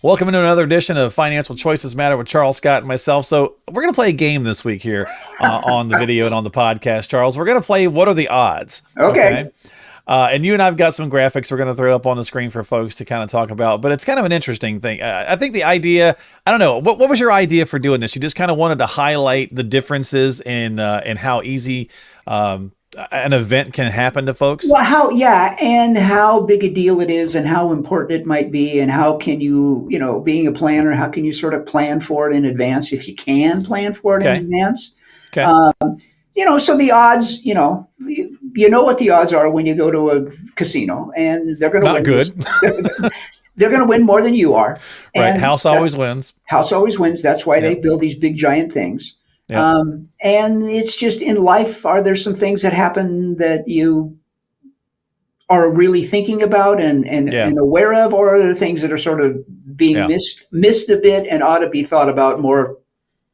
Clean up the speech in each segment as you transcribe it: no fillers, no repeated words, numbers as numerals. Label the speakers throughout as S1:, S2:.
S1: Welcome into another edition of Financial Choices Matter with Charles Scott and myself. So we're going to play a game this week here on the video and on the podcast, Charles. We're going to play What Are the Odds?
S2: Okay.
S1: And you and I've got some graphics we're going to throw up on the screen for folks to kind of talk about, but it's kind of an interesting thing. I think the idea, I don't know, what was your idea for doing this? You just kind of wanted to highlight the differences in how easy an event can happen to folks?
S2: Well, and how big a deal it is and how important it might be, and how can you, being a planner, how can you sort of plan for it in advance if you can plan for it in advance?
S1: Okay.
S2: So the odds, you know what the odds are when you go to a casino, and they're going to
S1: win. Not good.
S2: They're going to win more than you are.
S1: Right. House always wins.
S2: House always wins. That's why they build these big giant things.
S1: Yep.
S2: And it's just in life, are there some things that happen that you are really thinking about and aware of, or are there things that are sort of being missed a bit and ought to be thought about more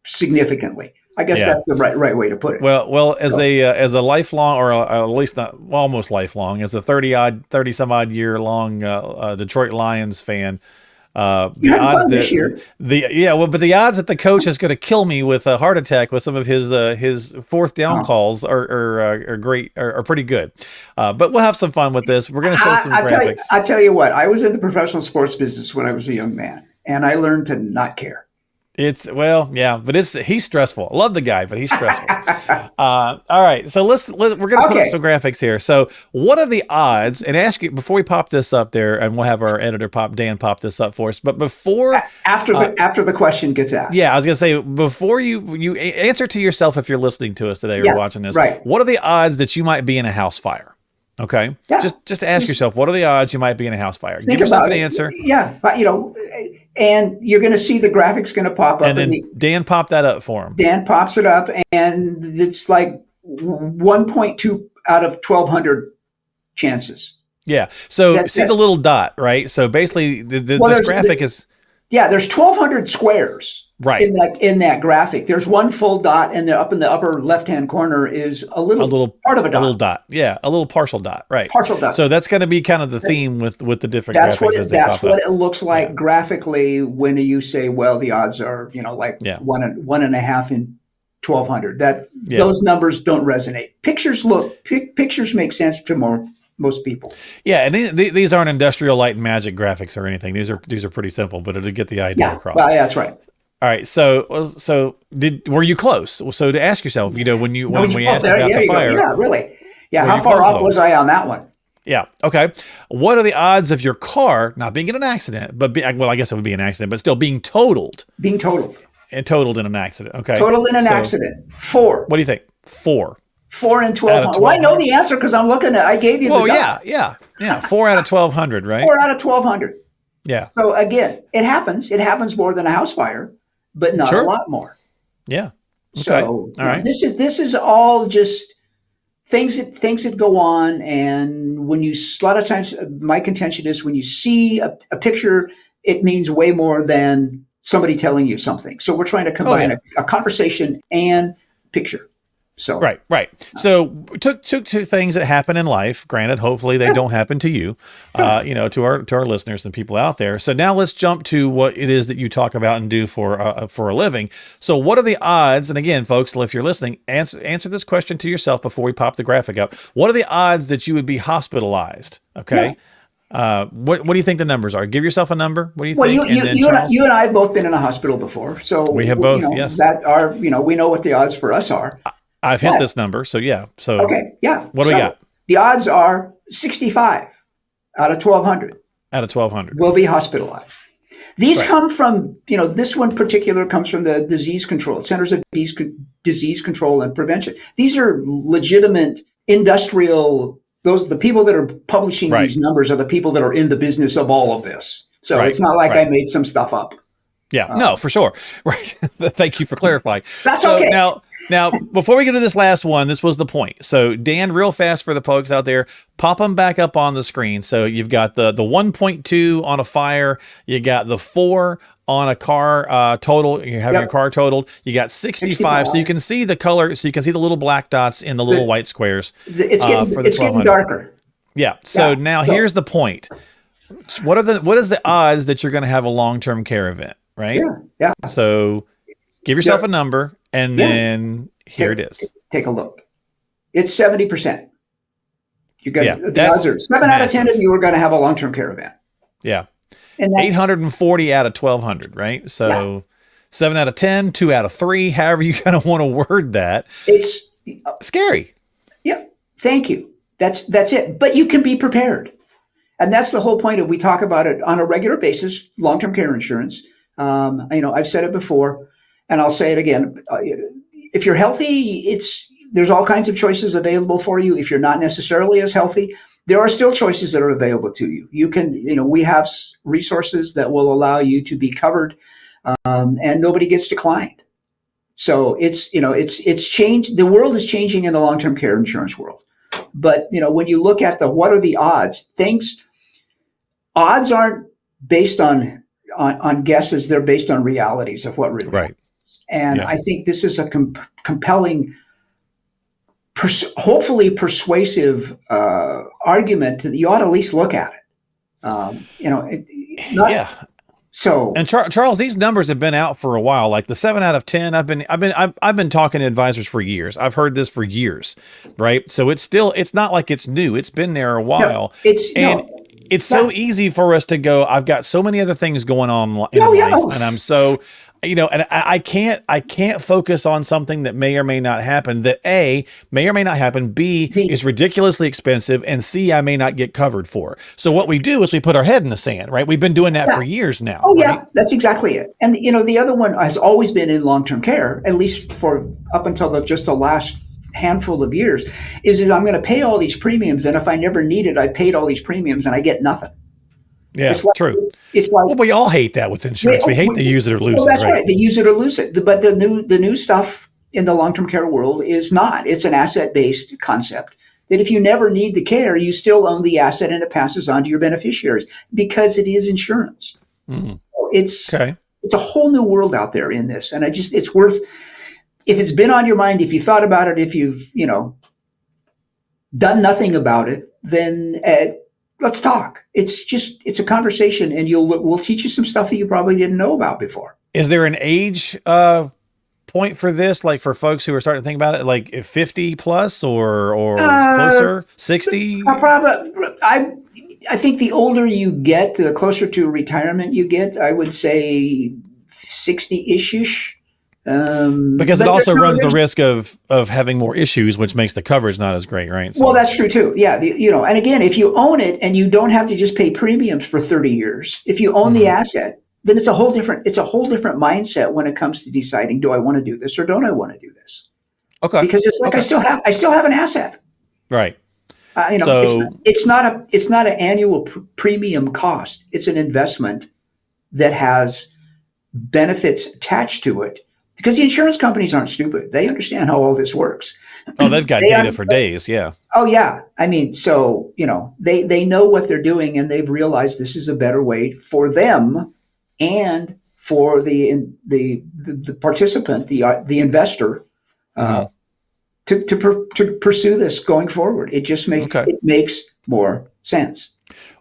S2: significantly? I guess that's the right way to put it.
S1: Well, as a lifelong, or at least not almost lifelong, as a 30 some odd year long Detroit Lions fan.
S2: You had fun this year.
S1: But the odds that the coach is going to kill me with a heart attack with some of his fourth down calls are great, are pretty good. But we'll have some fun with this. We're going to show some graphics.
S2: I tell you what, I was in the professional sports business when I was a young man, and I learned to not care.
S1: But he's stressful. I love the guy, but he's stressful. All right, so we're going to put up some graphics here. So, what are the odds? And ask you before we pop this up there, and we'll have our editor Dan pop this up for us. But before
S2: after the question gets asked,
S1: I was going to say before you answer to yourself if you're listening to us today or watching this.
S2: Right.
S1: What are the odds that you might be in a house fire? Okay. Yeah. Just ask yourself, what are the odds you might be in a house fire? Give yourself an answer.
S2: Yeah, but and you're going to see the graphics going to pop up.
S1: And then Dan popped that up for him.
S2: Dan pops it up, and it's like 1.2 out of 1,200 chances.
S1: Yeah. So see the little dot, right? So basically, this graphic is.
S2: Yeah, there's 1,200 squares.
S1: Right.
S2: In that graphic, there's one full dot, and up in the upper left-hand corner is a little part of a dot.
S1: A little dot. Yeah, a little partial dot. Right.
S2: Partial dot.
S1: So that's going to be kind of the theme with the different graphics as they pop up.
S2: That's what it looks like graphically when you say, well, the odds are, one and a half in 1,200. Those numbers don't resonate. Pictures make sense to most people.
S1: Yeah, and these aren't industrial light and magic graphics or anything. These are pretty simple, but it'll get the idea across.
S2: Well, that's right.
S1: All right, so were you close? So to ask yourself, when we asked about the fire,
S2: yeah, really, yeah. How far off was I on that one?
S1: Yeah. Okay. What are the odds of your car not being in an accident, but I guess it would be an accident, but still being totaled?
S2: Being totaled.
S1: And totaled in an accident. Okay.
S2: Totaled in an accident. 4.
S1: What do you think? 4.
S2: 4 in 1,200. Well, I know the answer because I'm looking at. I gave you the dots.
S1: Yeah. 4 out of 1,200, right?
S2: 4 out of 1,200.
S1: Yeah.
S2: So again, it happens. It happens more than a house fire, but not a lot more.
S1: Yeah. Okay.
S2: So
S1: all right.
S2: This is all just things that go on, and when a lot of times my contention is when you see a picture, it means way more than somebody telling you something. So we're trying to combine a conversation and picture. So
S1: right. So took two things that happen in life. Granted, hopefully they don't happen to you, to our listeners and people out there. So now let's jump to what it is that you talk about and do for a living. So what are the odds? And again, folks, if you're listening, answer this question to yourself before we pop the graphic up. What are the odds that you would be hospitalized? Okay. Yeah. What do you think the numbers are? Give yourself a number. What do you think?
S2: You and I have both been in a hospital before, so
S1: we have both. Yes.
S2: We know what the odds for us are.
S1: I've hit this number, so yeah. So
S2: okay, yeah.
S1: What do we got?
S2: The odds are 65 out of 1,200.
S1: Out of 1,200
S2: will be hospitalized. These come from, this one particular comes from the Disease Control Centers of Disease Control and Prevention. These are legitimate industrial. The people that are publishing these numbers are the people that are in the business of all of this. So it's not like I made some stuff up.
S1: Yeah, no, for sure. Right. Thank you for clarifying.
S2: That's okay.
S1: Now, before we get to this last one, this was the point. So Dan, real fast for the folks out there, pop them back up on the screen. So you've got the 1.2 on a fire. You got the 4 on a car total. You're having your car totaled. You got 65. So you can see the color. So you can see the little black dots in the little white squares.
S2: It's getting darker.
S1: Yeah. So here's the point. what is the odds that you're going to have a long-term care event, right?
S2: Yeah, yeah,
S1: So give yourself
S2: yeah,
S1: a number, and
S2: yeah.
S1: then here it is.
S2: Take a look. It's 70%. You got
S1: Yeah,
S2: the odds
S1: that's
S2: are 7 out of 10 of
S1: massive.
S2: you are going to have a long-term care event,
S1: Yeah.
S2: and that's
S1: 840 out of 1200, right?
S2: yeah.
S1: So 7 out of 10, 2 out of 3, however you kind of want to word that.
S2: It's
S1: Scary.
S2: yeah. Thank you. That's it. But you can be prepared, and that's the whole point of we talk about it on a regular basis. Long-term care insurance. I've said it before, and I'll say it again. If you're healthy, there's all kinds of choices available for you. If you're not necessarily as healthy, there are still choices that are available to you. You can, we have resources that will allow you to be covered, and nobody gets declined. So it's changed. The world is changing in the long-term care insurance world. But when you look at what are the odds, odds aren't based on guesses. They're based on realities of what really
S1: Right.
S2: happens. And
S1: Yeah.
S2: I think this is a compelling, hopefully persuasive argument that you ought to at least look at it.
S1: Yeah.
S2: So.
S1: And Charles, these numbers have been out for a while. Like the 7 out of 10, I've been talking to advisors for years. I've heard this for years, right? So it's not like it's new. It's been there a while. It's so easy for us to go, I've got so many other things going on in life, and I'm so, and I can't focus on something that may or may not happen, that A, may or may not happen, B, is ridiculously expensive, and C, I may not get covered for. So what we do is we put our head in the sand, right? We've been doing that for years now.
S2: Oh,
S1: right?
S2: yeah, that's exactly it. And, the other one has always been in long-term care, at least for up until just the last handful of years, is I'm going to pay all these premiums, and if I never need it, I paid all these premiums and I get nothing.
S1: Yeah, true.
S2: It's like,
S1: well, we all hate that with insurance. We hate to use it or lose it.
S2: That's right. They use it or lose it. But the new stuff in the long-term care world is not. It's an asset-based concept that if you never need the care, you still own the asset and it passes on to your beneficiaries because it is insurance.
S1: Mm-hmm.
S2: It's a whole new world out there in this, and it's worth. If it's been on your mind, if you thought about it, if you've done nothing about it, then let's talk. It's a conversation, and we'll teach you some stuff that you probably didn't know about before.
S1: Is there an age point for this, like for folks who are starting to think about it, like 50 plus or closer, 60?
S2: I think the older you get, the closer to retirement you get. I would say 60-ish.
S1: Because it also runs the risk of having more issues, which makes the coverage not as great, right?
S2: So. Well, that's true too. Yeah, and again, if you own it and you don't have to just pay premiums for 30 years, if you own the asset, then it's a whole different mindset when it comes to deciding, do I want to do this or don't I want to do this?
S1: Okay.
S2: Because it's like I still have an asset.
S1: Right.
S2: It's not an annual premium cost. It's an investment that has benefits attached to it. Because the insurance companies aren't stupid. They understand how all this works.
S1: Oh, they've got data for days. Yeah.
S2: Oh, yeah. I mean, so, they know what they're doing, and they've realized this is a better way for them and for the participant, the investor, to pursue this going forward. It just makes more sense.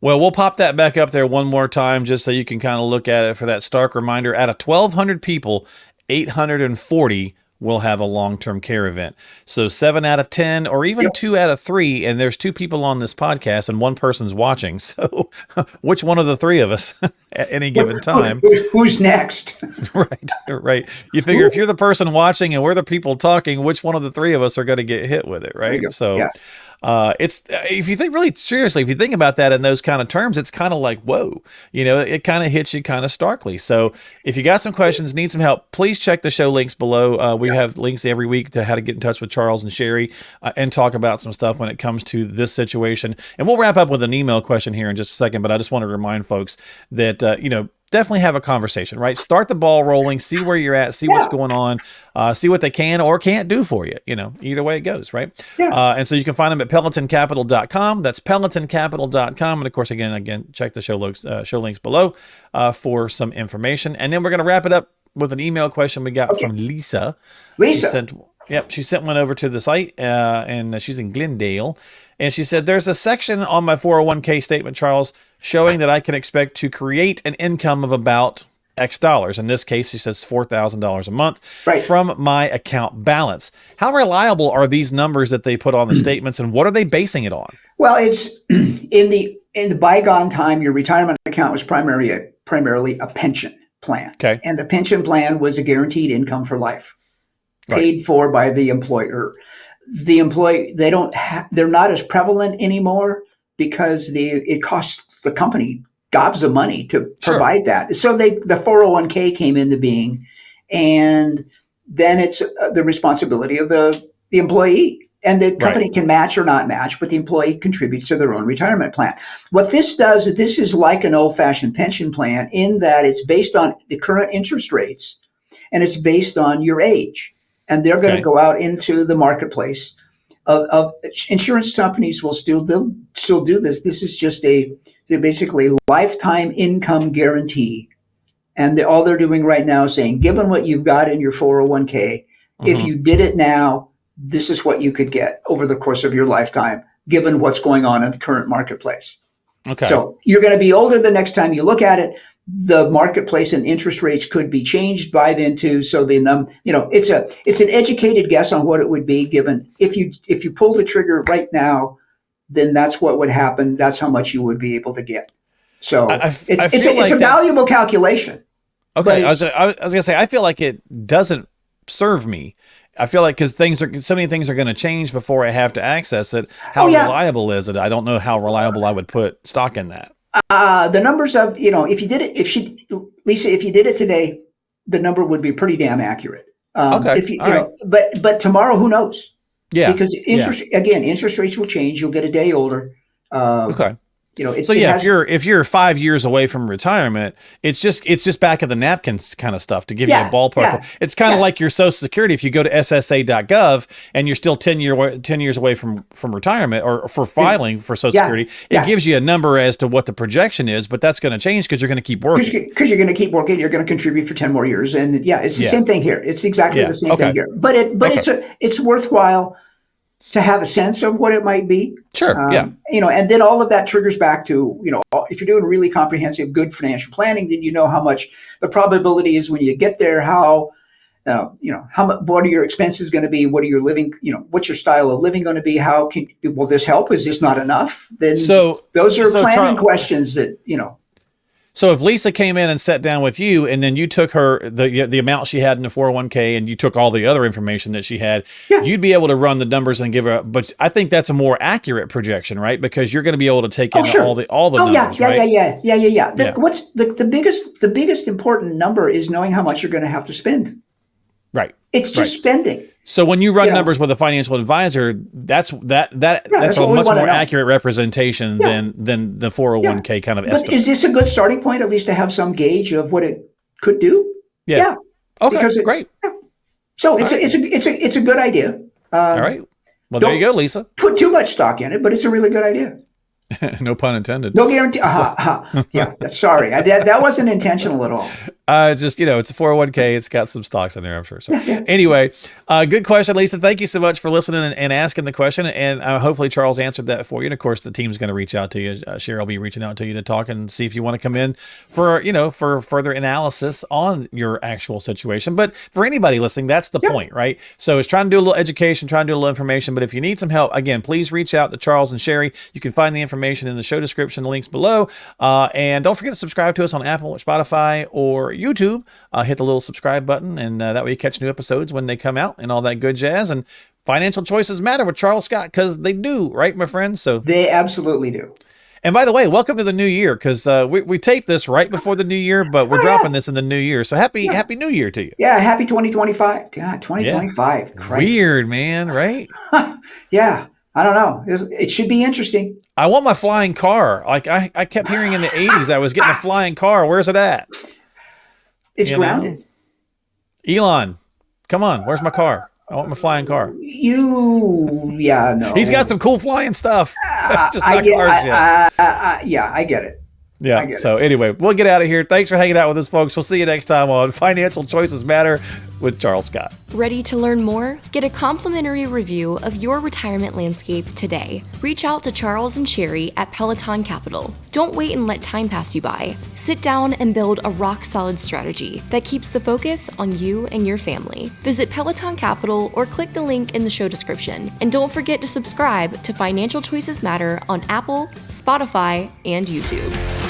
S1: Well, we'll pop that back up there one more time just so you can kind of look at it for that stark reminder. Out of 1,200 people, 840 will have a long-term care event. So 7 out of 10 or even 2 out of 3, and there's 2 people on this podcast and 1 person's watching. So which one of the 3 of us at any given time?
S2: Who's next?
S1: Right. You figure if you're the person watching and we're the people talking, which one of the 3 of us are going to get hit with it, right? So it's, if you think really seriously, if you think about that in those kind of terms, it's kind of like, whoa, it kind of hits you kind of starkly. So if you got some questions, need some help, please check the show links below. We have links every week to how to get in touch with Charles and Sherry and talk about some stuff when it comes to this situation. And we'll wrap up with an email question here in just a second, but I just want to remind folks that, definitely have a conversation, right? Start the ball rolling, see where you're at, see what's going on, see what they can or can't do for you, either way it goes, right? And so you can find them at PelletonCapital.com. That's PelletonCapital.com. And of course, again, check the show links below for some information. And then we're going to wrap it up with an email question we got from Lisa. She sent one over to the site, and she's in Glendale. And she said, there's a section on my 401k statement, Charles, showing that I can expect to create an income of about X dollars. In this case, she says $4,000 a month from my account balance. How reliable are these numbers that they put on the statements, and what are they basing it on?
S2: Well, it's in the bygone time, your retirement account was primarily a pension plan.
S1: Okay.
S2: And the pension plan was a guaranteed income for life, paid for by the employer. The employee, they're not as prevalent anymore because it costs the company gobs of money to provide that. So the 401k came into being, and then it's the responsibility of the employee. And the company can match or not match, but the employee contributes to their own retirement plan. What this does, this is like an old-fashioned pension plan in that it's based on the current interest rates, and it's based on your age. And they're going to go out into the marketplace. Of insurance companies will still do this. This is just basically lifetime income guarantee. And all they're doing right now is saying, given what you've got in your 401k, if you did it now, this is what you could get over the course of your lifetime, given what's going on in the current marketplace.
S1: Okay.
S2: So you're going to be older the next time you look at it. The marketplace and interest rates could be changed by then too. So it's an educated guess on what it would be given if you pull the trigger right now, then that's what would happen. That's how much you would be able to get. So it's a valuable calculation.
S1: Okay, I was gonna say, I feel like it doesn't serve me. I feel like because so many things are going to change before I have to access it. How reliable is it? I don't know how reliable I would put stock in that.
S2: The numbers of, if you did it, Lisa, if you did it today, the number would be pretty damn accurate. But tomorrow, who knows?
S1: Yeah.
S2: Because interest rates will change. You'll get a day older.
S1: Okay. If you're 5 years away from retirement, it's just back of the napkins kind of stuff to give you a ballpark. Yeah, it's kind of like your Social Security. If you go to SSA.gov and you're still 10 years away from retirement or for filing for Social Security, it gives you a number as to what the projection is, but that's going to change because you're going to keep working.
S2: Because you're going to keep working, you're going to contribute for 10 more years, and it's the same thing here. It's exactly the same thing here. But it's worthwhile to have a sense of what it might be.
S1: Sure.
S2: And then all of that triggers back to, if you're doing really comprehensive, good financial planning, then you know how much the probability is when you get there, how much, what are your expenses going to be? What are your living, what's your style of living going to be? Will this help? Is this not enough? Then those are planning questions that,
S1: So if Lisa came in and sat down with you, and then you took her the amount she had in the 401k, and you took all the other information that she had, you'd be able to run the numbers and give her. But I think that's a more accurate projection, right? Because you're going to be able to take in all the numbers.
S2: Yeah. What's the biggest important number is knowing how much you're going to have to spend.
S1: Right.
S2: It's just spending.
S1: So when you run numbers with a financial advisor, that's a much more accurate representation than the 401k kind of estimate.
S2: But is this a good starting point, at least to have some gauge of what it could do?
S1: Yeah. Okay. Great.
S2: Yeah. So it's a good idea.
S1: All right. Well, there you go, Lisa.
S2: Put too much stock in it, but it's a really good idea.
S1: No pun intended.
S2: No guarantee. Yeah. Sorry. That wasn't intentional at all.
S1: It's a 401k. It's got some stocks in there, I'm sure. So anyway, good question, Lisa. Thank you so much for listening and asking the question. And hopefully Charles answered that for you. And of course, the team's going to reach out to you. Sherry will be reaching out to you to talk and see if you want to come in for further analysis on your actual situation. But for anybody listening, that's the point, right? So it's trying to do a little education, trying to do a little information. But if you need some help, again, please reach out to Charles and Sherry. You can find the information in the show description, links below. And don't forget to subscribe to us on Apple or Spotify or YouTube. Hit the little subscribe button, and that way you catch new episodes when they come out and all that good jazz. And financial choices matter with Charles Scott, because they do, right, my friends? So
S2: they absolutely do.
S1: And by the way, welcome to the new year, because we taped this right before the new year, but we're dropping this in the new year. So happy New Year to you.
S2: Yeah, happy 2025. God, 2025.
S1: Yeah. Weird, man, right?
S2: Yeah. I don't know. It should be interesting.
S1: I want my flying car. Like I kept hearing in the 80s I was getting a flying car. Where's it at?
S2: It's grounded.
S1: Elon, come on. Where's my car? I want my flying car.
S2: No.
S1: He's got some cool flying stuff. Just not cars yet.
S2: I get it.
S1: Yeah. So anyway, we'll get out of here. Thanks for hanging out with us, folks. We'll see you next time on Financial Choices Matter. with Charles Scott.
S3: Ready to learn more? Get a complimentary review of your retirement landscape today. Reach out to Charles and Sherry at Pelleton Capital. Don't wait and let time pass you by. Sit down and build a rock-solid strategy that keeps the focus on you and your family. Visit Pelleton Capital or click the link in the show description. And don't forget to subscribe to Financial Choices Matter on Apple, Spotify, and YouTube.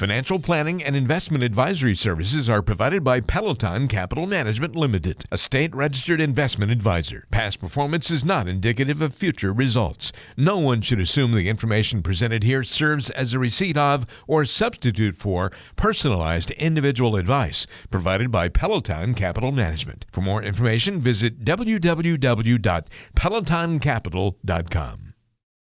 S4: Financial planning and investment advisory services are provided by Pelleton Capital Management Limited, a state-registered investment advisor. Past performance is not indicative of future results. No one should assume the information presented here serves as a receipt of or substitute for personalized individual advice provided by Pelleton Capital Management. For more information, visit www.pelletoncapital.com.